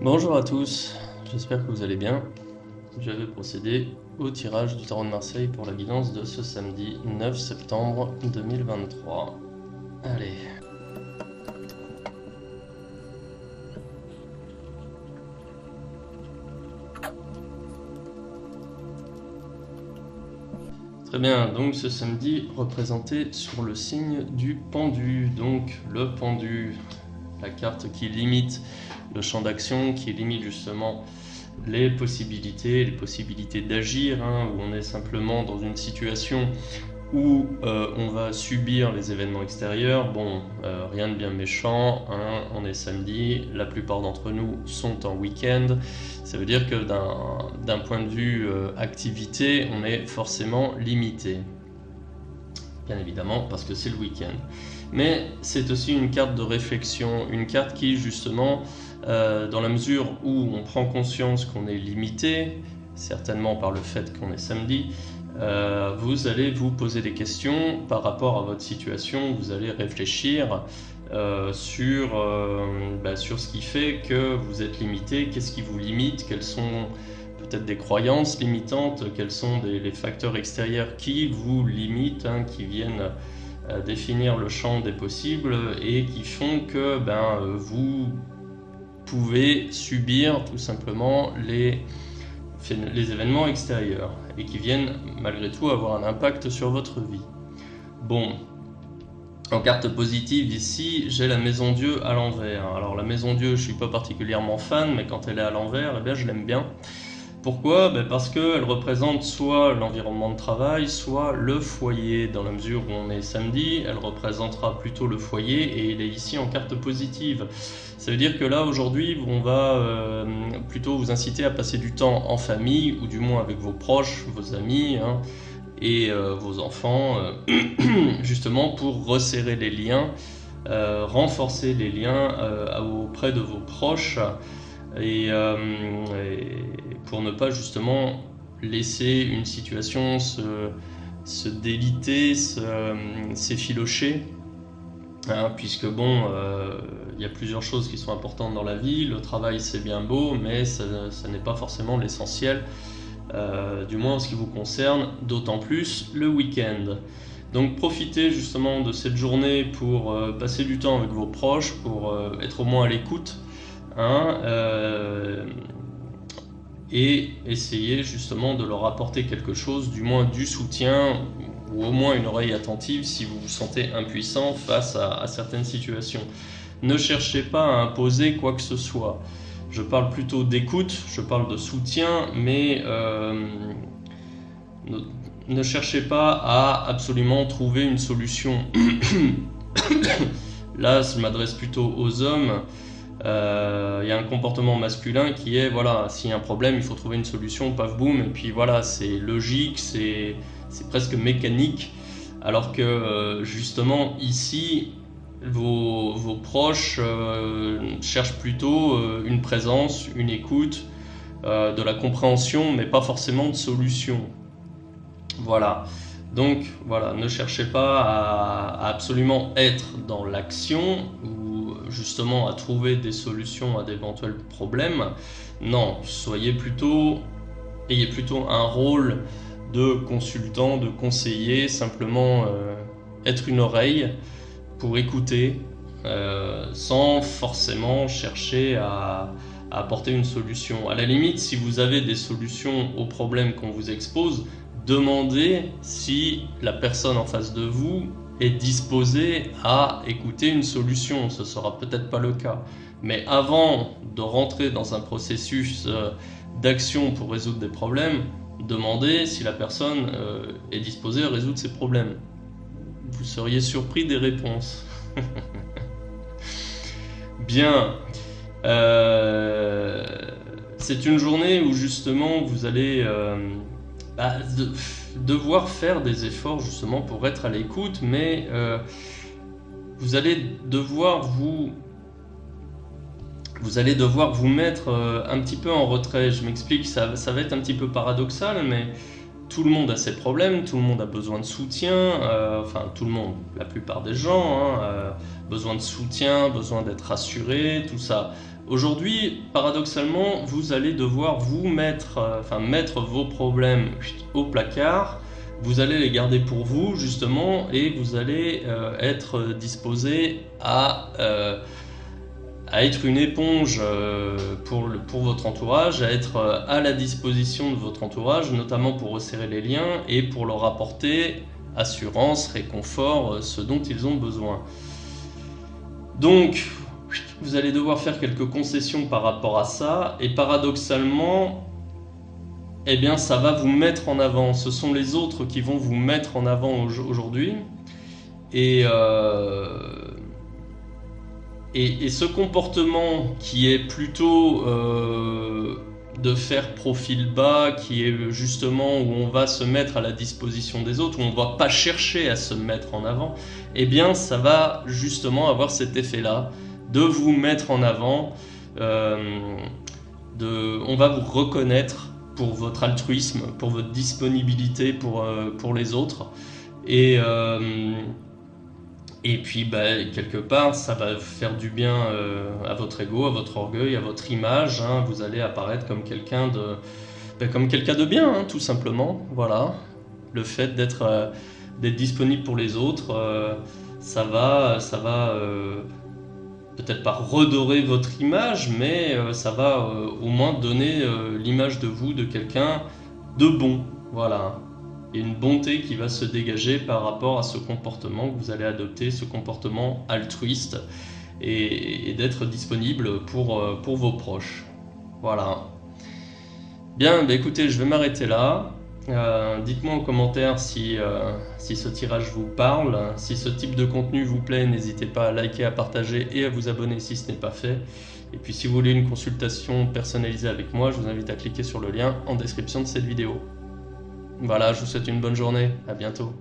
Bonjour à tous, j'espère que vous allez bien. Je vais procéder au tirage du tarot de Marseille pour la guidance de ce samedi 9 septembre 2023. Allez. Très bien, donc ce samedi représenté sur le signe du pendu. Donc le pendu, la carte qui limite le champ d'action, qui limite justement les possibilités d'agir, où on est simplement dans une situation où on va subir les événements extérieurs. Bon, rien de bien méchant, on est samedi, la plupart d'entre nous sont en week-end. Ça veut dire que d'un point de vue activité, on est forcément limité. Bien évidemment, parce que c'est le week-end. Mais c'est aussi une carte de réflexion, une carte qui justement, dans la mesure où on prend conscience qu'on est limité, certainement par le fait qu'on est samedi, vous allez vous poser des questions par rapport à votre situation, vous allez réfléchir sur ce qui fait que vous êtes limité, qu'est-ce qui vous limite, quelles sont peut-être des croyances limitantes, quels sont les facteurs extérieurs qui vous limitent, qui viennent définir le champ des possibles et qui font que vous pouvez subir tout simplement les événements extérieurs et qui viennent malgré tout avoir un impact sur votre vie. Bon, en carte positive ici, j'ai la Maison Dieu à l'envers. Alors la Maison Dieu, je suis pas particulièrement fan, mais quand elle est à l'envers, eh bien, je l'aime bien. Pourquoi ? Parce qu'elle représente soit l'environnement de travail, soit le foyer. Dans la mesure où on est samedi, elle représentera plutôt le foyer et il est ici en carte positive. Ça veut dire que là, aujourd'hui, on va plutôt vous inciter à passer du temps en famille, ou du moins avec vos proches, vos amis et vos enfants, justement pour resserrer les liens, renforcer les liens auprès de vos proches. Et pour ne pas justement laisser une situation se déliter, s'effilocher, puisque bon, y a plusieurs choses qui sont importantes dans la vie. Le travail c'est bien beau, mais ça n'est pas forcément l'essentiel, du moins en ce qui vous concerne, d'autant plus le week-end. Donc profitez justement de cette journée pour passer du temps avec vos proches, pour être au moins à l'écoute, et essayer justement de leur apporter quelque chose, du moins du soutien ou au moins une oreille attentive si vous vous sentez impuissant face à certaines situations. Ne cherchez pas à imposer quoi que ce soit. Je parle plutôt d'écoute, je parle de soutien, mais ne cherchez pas à absolument trouver une solution. Là, je m'adresse plutôt aux hommes. Y a un comportement masculin qui est, voilà, s'il y a un problème, il faut trouver une solution, paf boum, et puis voilà, c'est logique, c'est presque mécanique, alors que justement ici, vos proches cherchent plutôt une présence, une écoute, de la compréhension, mais pas forcément de solution. Voilà. Donc voilà, ne cherchez pas à absolument être dans l'action ou justement à trouver des solutions à d'éventuels problèmes. Non, ayez plutôt un rôle de consultant, de conseiller, simplement être une oreille pour écouter, sans forcément chercher à apporter une solution. À la limite, si vous avez des solutions aux problèmes qu'on vous expose, demandez si la personne en face de vous est disposée à écouter une solution. Ce ne sera peut-être pas le cas. Mais avant de rentrer dans un processus d'action pour résoudre des problèmes, demandez si la personne est disposée à résoudre ces problèmes. Vous seriez surpris des réponses. Bien. C'est une journée où justement vous allez devoir faire des efforts justement pour être à l'écoute, mais vous allez devoir vous mettre un petit peu en retrait. Je m'explique, ça va être un petit peu paradoxal, mais tout le monde a ses problèmes, tout le monde a besoin de soutien, enfin tout le monde, la plupart des gens, besoin de soutien, besoin d'être rassuré, tout ça. Aujourd'hui, paradoxalement, vous allez devoir vous mettre vos problèmes au placard. Vous allez les garder pour vous, justement, et vous allez être disposé à être une éponge pour votre entourage, à être à la disposition de votre entourage, notamment pour resserrer les liens et pour leur apporter assurance, réconfort, ce dont ils ont besoin. Donc, vous allez devoir faire quelques concessions par rapport à ça, et paradoxalement, eh bien, ça va vous mettre en avant. Ce sont les autres qui vont vous mettre en avant aujourd'hui. Et ce comportement qui est plutôt de faire profil bas, qui est justement où on va se mettre à la disposition des autres, où on ne va pas chercher à se mettre en avant, eh bien ça va justement avoir cet effet-là, de vous mettre en avant, on va vous reconnaître pour votre altruisme, pour votre disponibilité pour les autres, et puis quelque part ça va faire du bien à votre ego, à votre orgueil, à votre image, hein. Vous allez apparaître comme quelqu'un de bien, hein, tout simplement. Voilà, le fait d'être disponible pour les autres, ça va peut-être pas redorer votre image, mais ça va au moins donner l'image de vous, de quelqu'un de bon. Voilà. Il y a une bonté qui va se dégager par rapport à ce comportement que vous allez adopter, ce comportement altruiste, et d'être disponible pour vos proches. Voilà. Bien, écoutez, je vais m'arrêter là. Dites-moi en commentaire si ce tirage vous parle. Si ce type de contenu vous plaît, n'hésitez pas à liker, à partager et à vous abonner si ce n'est pas fait. Et puis si vous voulez une consultation personnalisée avec moi, je vous invite à cliquer sur le lien en description de cette vidéo. Voilà, je vous souhaite une bonne journée, à bientôt.